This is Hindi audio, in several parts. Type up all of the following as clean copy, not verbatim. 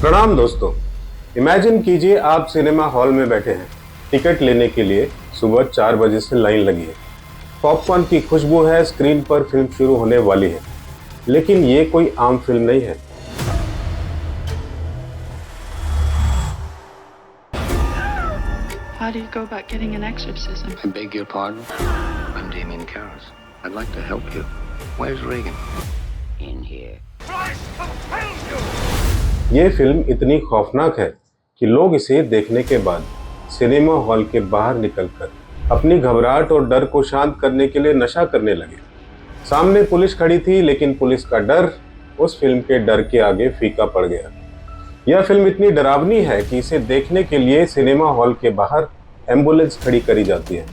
प्रणाम दोस्तों। इमेजिन कीजिए आप सिनेमा हॉल में बैठे हैं। टिकट लेने के लिए सुबह 4 बजे से लाइन लगी है। पॉपकॉर्न की खुशबू है, स्क्रीन पर फिल्म शुरू होने वाली है। लेकिन ये कोई आम फिल्म नहीं है। How do you go about getting an exorcism? I beg your pardon? I'm Damien Karras. I'd like to help you. Where's Reagan? In here. Christ compels you! ये फिल्म इतनी खौफनाक है कि लोग इसे देखने के बाद सिनेमा हॉल के बाहर निकलकर अपनी घबराहट और डर को शांत करने के लिए नशा करने लगे। सामने पुलिस खड़ी थी, लेकिन पुलिस का डर उस फिल्म के डर के आगे फीका पड़ गया। यह फिल्म इतनी डरावनी है कि इसे देखने के लिए सिनेमा हॉल के बाहर एम्बुलेंस खड़ी करी जाती है।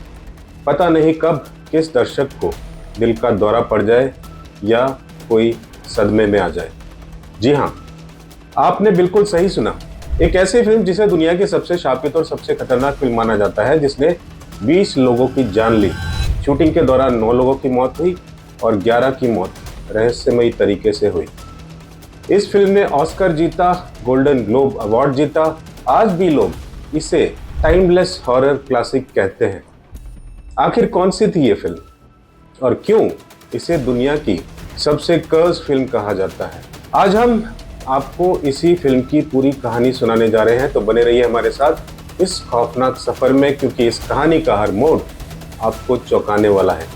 पता नहीं कब किस दर्शक को दिल का दौरा पड़ जाए या कोई सदमे में आ जाए। जी हाँ, आपने बिल्कुल सही सुना। एक ऐसी फिल्म जिसे दुनिया की सबसे शापित और सबसे खतरनाक फिल्म माना जाता है, जिसने 20 लोगों की जान ली। शूटिंग के दौरान 9 लोगों की मौत हुई और 11 की मौत रहस्यमयी तरीके से हुई। इस फिल्म ने ऑस्कर जीता, गोल्डन ग्लोब अवार्ड जीता। आज भी लोग इसे टाइमलेस हॉरर क्लासिक कहते हैं। आखिर कौन सी थी ये फिल्म और क्यों इसे दुनिया की सबसे कर्स फिल्म कहा जाता है? आज हम आपको इसी फिल्म की पूरी कहानी सुनाने जा रहे हैं, तो बने रहिए हमारे साथ इस खौफनाक सफर में, क्योंकि इस कहानी का हर मोड़ आपको चौंकाने वाला है।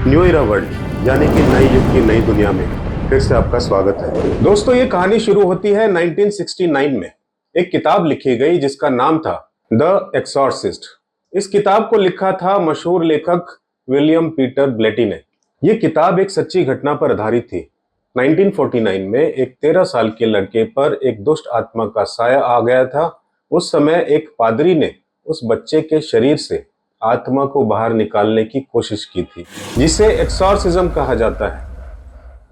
न्यू इरा वर्ल्ड यानी कि नए युग की नई दुनिया में फिर से आपका स्वागत है। दोस्तों, ये कहानी शुरू होती है 1969 में। एक किताब लिखी गई जिसका नाम था द एक्सॉर्सिस्ट। इस किताब को लिखा था मशहूर लेखक विलियम पीटर ब्लेटी ने। यह किताब एक सच्ची घटना पर आधारित थी। 1949 में एक 13 साल के लड़के पर एक दुष्ट आत्मा का साया आ गया था। उस समय एक पादरी ने उस बच्चे के शरीर से आत्मा को बाहर निकालने की कोशिश की थी, जिसे एक्सॉर्सिज्म कहा जाता है।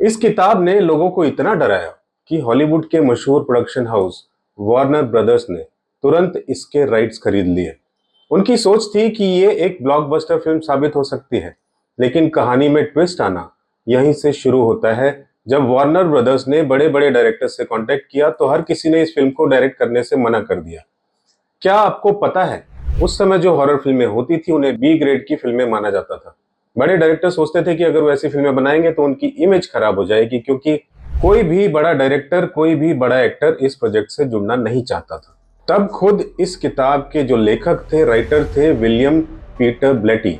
इस किताब ने लोगों को इतना डराया कि हॉलीवुड के मशहूर प्रोडक्शन हाउस वार्नर ब्रदर्स ने तुरंत इसके राइट्स खरीद लिए। उनकी सोच थी कि ये एक ब्लॉकबस्टर फिल्म साबित हो सकती है। लेकिन कहानी में ट्विस्ट आना यहीं से शुरू होता है। जब वार्नर ब्रदर्स ने बड़े बड़े डायरेक्टर से कांटेक्ट किया, तो हर किसी ने इस फिल्म को डायरेक्ट करने से मना कर दिया। क्या आपको पता है, उस समय जो हॉरर फिल्में होती थी उन्हें बी ग्रेड की फिल्में माना जाता था। बड़े डायरेक्टर सोचते थे कि अगर वो ऐसी फिल्में बनाएंगे तो उनकी इमेज खराब हो जाएगी, क्योंकि कोई भी बड़ा डायरेक्टर, कोई भी बड़ा एक्टर इस प्रोजेक्ट से जुड़ना नहीं चाहता था। तब खुद इस किताब के जो लेखक थे, राइटर थे, विलियम पीटर ब्लेटी,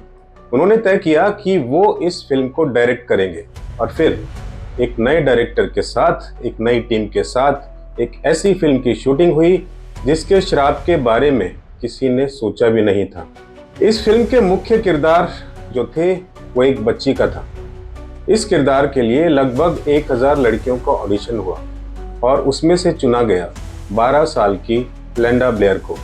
उन्होंने तय किया कि वो इस फिल्म को डायरेक्ट करेंगे। और फिर एक नए डायरेक्टर के साथ, एक नई टीम के साथ एक ऐसी फिल्म की शूटिंग हुई जिसके श्राप के बारे में किसी ने सोचा भी नहीं था। इस फिल्म के मुख्य किरदार जो थे वो एक बच्ची का था। इस किरदार के लिए लगभग 1000 लड़कियों का ऑडिशन हुआ और उसमें से चुना गया 12 साल की लिंडा ब्लेयर को।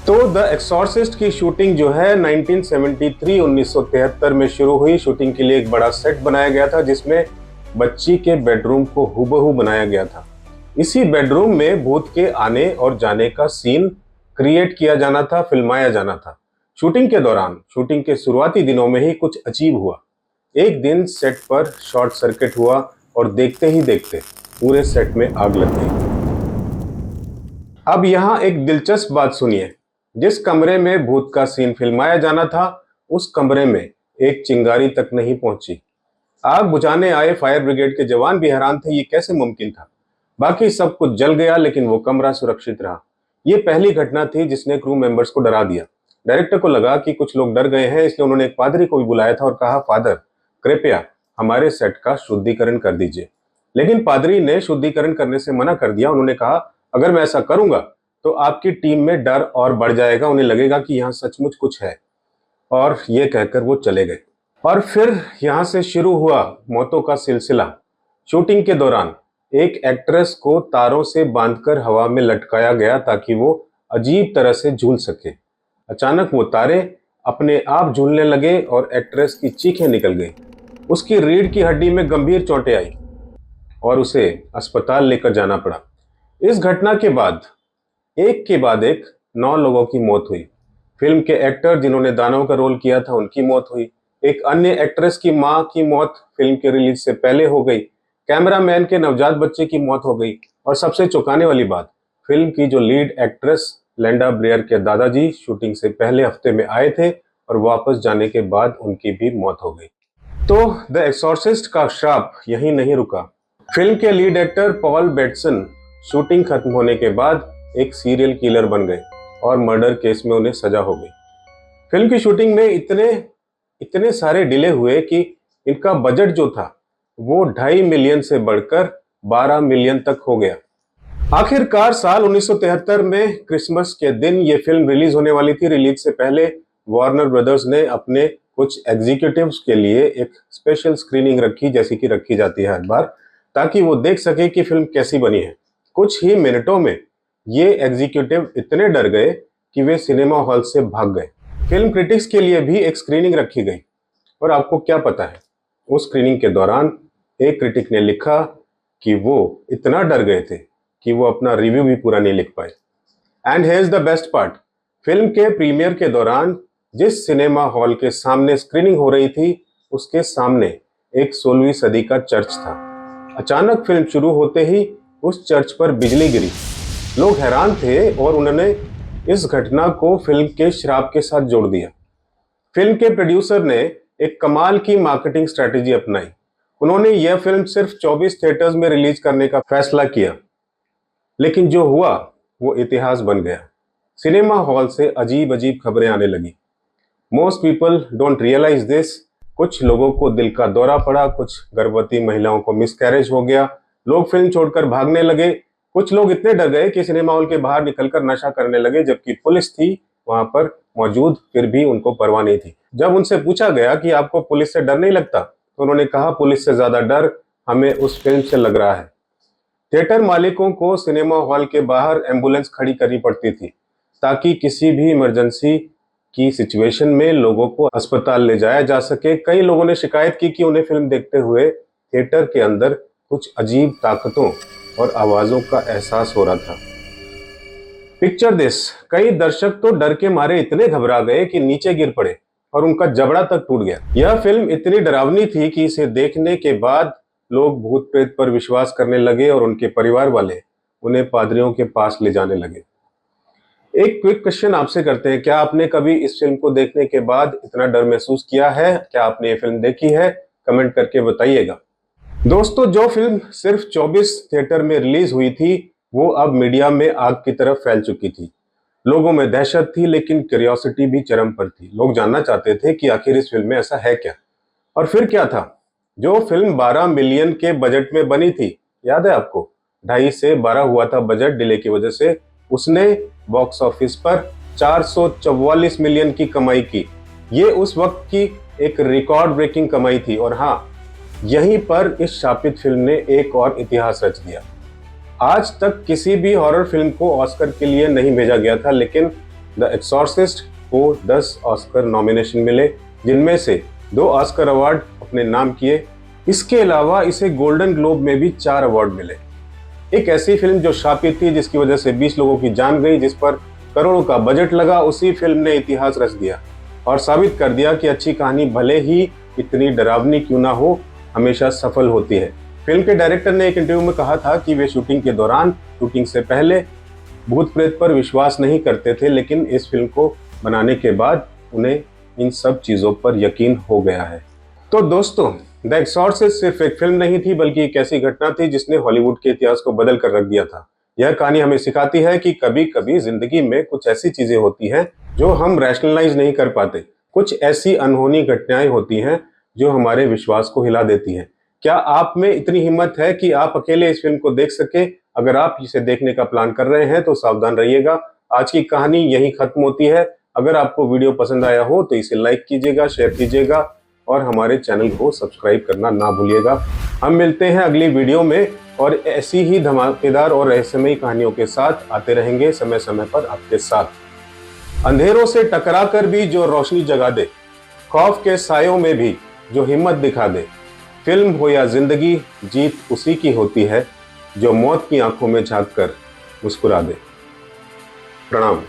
तो द एक्सॉर्सिस्ट की शूटिंग जो है 1973 में शुरू हुई। शूटिंग के लिए एक बड़ा सेट बनाया गया था जिसमें बच्ची के बेडरूम को हूबहू बनाया गया था। इसी बेडरूम में भूत के आने और जाने का सीन क्रिएट किया जाना था, फिल्माया जाना था। शूटिंग के दौरान, शूटिंग के शुरुआती दिनों में ही कुछ अजीब हुआ। एक दिन सेट पर शॉर्ट सर्किट हुआ और देखते ही देखते पूरे सेट में आग लग गई। अब यहाँ एक दिलचस्प बात सुनिए। जिस कमरे में भूत का सीन फिल्माया जाना था, उस कमरे में एक चिंगारी तक नहीं पहुंची। आग बुझाने आए फायर ब्रिगेड के जवान भी हैरान थे, ये कैसे मुमकिन था। बाकी सब कुछ जल गया, लेकिन वो कमरा सुरक्षित रहा। ये पहली घटना थी जिसने क्रू मेंबर्स को डरा दिया। डायरेक्टर को लगा कि कुछ लोग डर गए हैं, इसलिए उन्होंने एक पादरी को भी बुलाया था और कहा, फादर कृपया हमारे सेट का शुद्धिकरण कर दीजिए। लेकिन पादरी ने शुद्धिकरण करने से मना कर दिया। उन्होंने कहा, अगर मैं ऐसा करूंगा तो आपकी टीम में डर और बढ़ जाएगा, उन्हें लगेगा कि यहाँ सचमुच कुछ है। और ये कहकर वो चले गए। और फिर यहाँ से शुरू हुआ मौतों का सिलसिला। शूटिंग के दौरान एक एक्ट्रेस को तारों से बांधकर हवा में लटकाया गया ताकि वो अजीब तरह से झूल सके। अचानक वो तारे अपने आप झूलने लगे और एक्ट्रेस की चीखें निकल गई। उसकी रीढ़ की हड्डी में गंभीर चोटें आई और उसे अस्पताल लेकर जाना पड़ा। इस घटना के बाद एक 9 लोगों की मौत हुई। फिल्म के एक्टर जिन्होंने दानव का रोल किया था, उनकी मौत हुई। एक अन्य एक्ट्रेस की मां की मौत फिल्म के रिलीज से पहले हो गई। कैमरामैन के नवजात बच्चे की मौत हो गई और सबसे चौंकाने वाली बात, फिल्म की जो लीड एक्ट्रेस लिंडा ब्रेयर के दादाजी शूटिंग से पहले हफ्ते में आए थे और वापस जाने के बाद उनकी भी मौत हो गई। तो द एक्सॉर्सिस्ट का श्राप यहीं नहीं रुका। फिल्म के lead actor Paul Bateson shooting खत्म होने के बाद एक सीरियल किलर बन गए और मर्डर केस में उन्हें सजा हो गई। फिल्म की शूटिंग में इतने सारे डिले हुए कि इनका बजट जो था वो 2.5 मिलियन से बढ़कर 12 मिलियन तक हो गया। आखिरकार साल 1973 में क्रिसमस के दिन ये फिल्म रिलीज होने वाली थी। रिलीज से पहले वार्नर ब्रदर्स ने अपने कुछ एग्जीक्यूटिव्स के लिए एक स्पेशल स्क्रीनिंग रखी, जैसी कि रखी जाती है हर बार, ताकि वो देख सके कि फिल्म कैसी बनी है। कुछ ही मिनटों में ये एग्जीक्यूटिव इतने डर गए कि वे सिनेमा हॉल से भाग गए। फिल्म क्रिटिक्स के लिए भी एक स्क्रीनिंग रखी गई और आपको क्या पता है, उस स्क्रीनिंग के दौरान एक क्रिटिक ने लिखा कि वो इतना डर गए थे कि वो अपना रिव्यू भी पूरा नहीं लिख पाए। And here is the best part, film के प्रीमियर के दौरान जिस सिनेमा हॉल के सामने स्क्रीनिंग हो रही थी उसके सामने एक 16वीं सदी का चर्च था। अचानक फिल्म शुरू होते ही उस चर्च पर बिजली गिरी। लोग हैरान थे और उन्होंने इस घटना को फिल्म के श्राप के साथ जोड़ दिया। फिल्म के प्रोड्यूसर ने एक कमाल की मार्केटिंग स्ट्रेटेजी अपनाई। उन्होंने यह फिल्म सिर्फ 24 थिएटर्स में रिलीज करने का फैसला किया, लेकिन जो हुआ वो इतिहास बन गया। सिनेमा हॉल से अजीब अजीब खबरें आने लगी। Most people don't realise this. कुछ लोगों को दिल का दौरा पड़ा, कुछ गर्भवती महिलाओं को मिसकैरेज हो गया, लोग फिल्म छोड़कर भागने लगे। कुछ लोग इतने डर गए कि सिनेमा हॉल के बाहर निकलकर नशा करने लगे, जबकि पुलिस थी वहां पर मौजूद, फिर भी उनको परवाह नहीं थी। जब उनसे पूछा गया कि आपको पुलिस से डर नहीं लगता, तो उन्होंने कहा पुलिस से ज्यादा डर हमें उस फिल्म से लग रहा है। थिएटर मालिकों को सिनेमा हॉल के बाहर एम्बुलेंस खड़ी करनी पड़ती थी ताकि किसी भी इमरजेंसी की सिचुएशन में लोगों को अस्पताल ले जाया जा सके। कई लोगों ने शिकायत की कि उन्हें फिल्म देखते हुए थिएटर के अंदर कुछ अजीब ताकतों और आवाजों का एहसास हो रहा था। पिक्चर दिस, कई दर्शक तो डर के मारे इतने घबरा गए कि नीचे गिर पड़े और उनका जबड़ा तक टूट गया। यह फिल्म इतनी डरावनी थी कि इसे देखने के बाद लोग भूत प्रेत पर विश्वास करने लगे और उनके परिवार वाले उन्हें पादरियों के पास ले जाने लगे। एक क्विक क्वेश्चन आपसे करते हैं, क्या आपने कभी इस फिल्म को देखने के बाद इतना डर महसूस किया है? क्या आपने ये फिल्म देखी है? कमेंट करके बताइएगा। दोस्तों, जो फिल्म सिर्फ 24 थिएटर में रिलीज हुई थी वो अब मीडिया में आग की तरफ फैल चुकी थी। लोगों में दहशत थी, लेकिन क्यूरियोसिटी भी चरम पर थी। लोग जानना चाहते थे कि आखिर इस फिल्म में ऐसा है क्या। और फिर क्या था? जो फिल्म 12 मिलियन के बजट में बनी थी, याद है आपको, 2.5 से 12 हुआ था बजट डिले की वजह से, उसने बॉक्स ऑफिस पर 444 मिलियन की कमाई की। ये उस वक्त की एक रिकॉर्ड ब्रेकिंग कमाई थी। और हाँ, यहीं पर इस शापित फिल्म ने एक और इतिहास रच दिया। आज तक किसी भी हॉरर फिल्म को ऑस्कर के लिए नहीं भेजा गया था, लेकिन द एक्सॉर्सिस्ट को 10 ऑस्कर नॉमिनेशन मिले, जिनमें से 2 ऑस्कर अवार्ड अपने नाम किए। इसके अलावा इसे गोल्डन ग्लोब में भी 4 अवार्ड मिले। एक ऐसी फिल्म जो शापित थी, जिसकी वजह से 20 लोगों की जान गई, जिस पर करोड़ों का बजट लगा, उसी फिल्म ने इतिहास रच दिया और साबित कर दिया कि अच्छी कहानी भले ही इतनी डरावनी क्यों ना हो, हमेशा सफल होती है। फिल्म के डायरेक्टर ने एक इंटरव्यू में कहा था कि वे शूटिंग के दौरान, शूटिंग से पहले भूत प्रेत पर विश्वास नहीं करते थे, लेकिन इस फिल्म को बनाने के बाद उन्हें इन सब चीजों पर यकीन हो गया है। तो दोस्तों, द एक्सॉर्सिस्ट सिर्फ एक फिल्म नहीं थी, बल्कि एक ऐसी घटना थी जिसने हॉलीवुड के इतिहास को बदल कर रख दिया था। यह कहानी हमें सिखाती है कि कभी कभी जिंदगी में कुछ ऐसी चीजें होती हैं जो हम रैशनलाइज नहीं कर पाते। कुछ ऐसी अनहोनी घटनाएं होती हैं जो हमारे विश्वास को हिला देती हैं। क्या आप में इतनी हिम्मत है कि आप अकेले इस फिल्म को देख सके? अगर आप इसे देखने का प्लान कर रहे हैं तो सावधान रहिएगा। आज की कहानी यहीं खत्म होती है। अगर आपको वीडियो पसंद आया हो तो इसे लाइक कीजिएगा, शेयर कीजिएगा और हमारे चैनल को सब्सक्राइब करना ना भूलिएगा। हम मिलते हैं अगली वीडियो में और ऐसी ही धमाकेदार और रहस्यमयी कहानियों के साथ आते रहेंगे समय समय पर आपके साथ। अंधेरों से टकराकर भी जो रोशनी जगा दे, खौफ के सायों में भी जो हिम्मत दिखा दे। फिल्म हो या जिंदगी, जीत उसी की होती है जो मौत की आंखों में झांक कर मुस्कुरा दे। प्रणाम।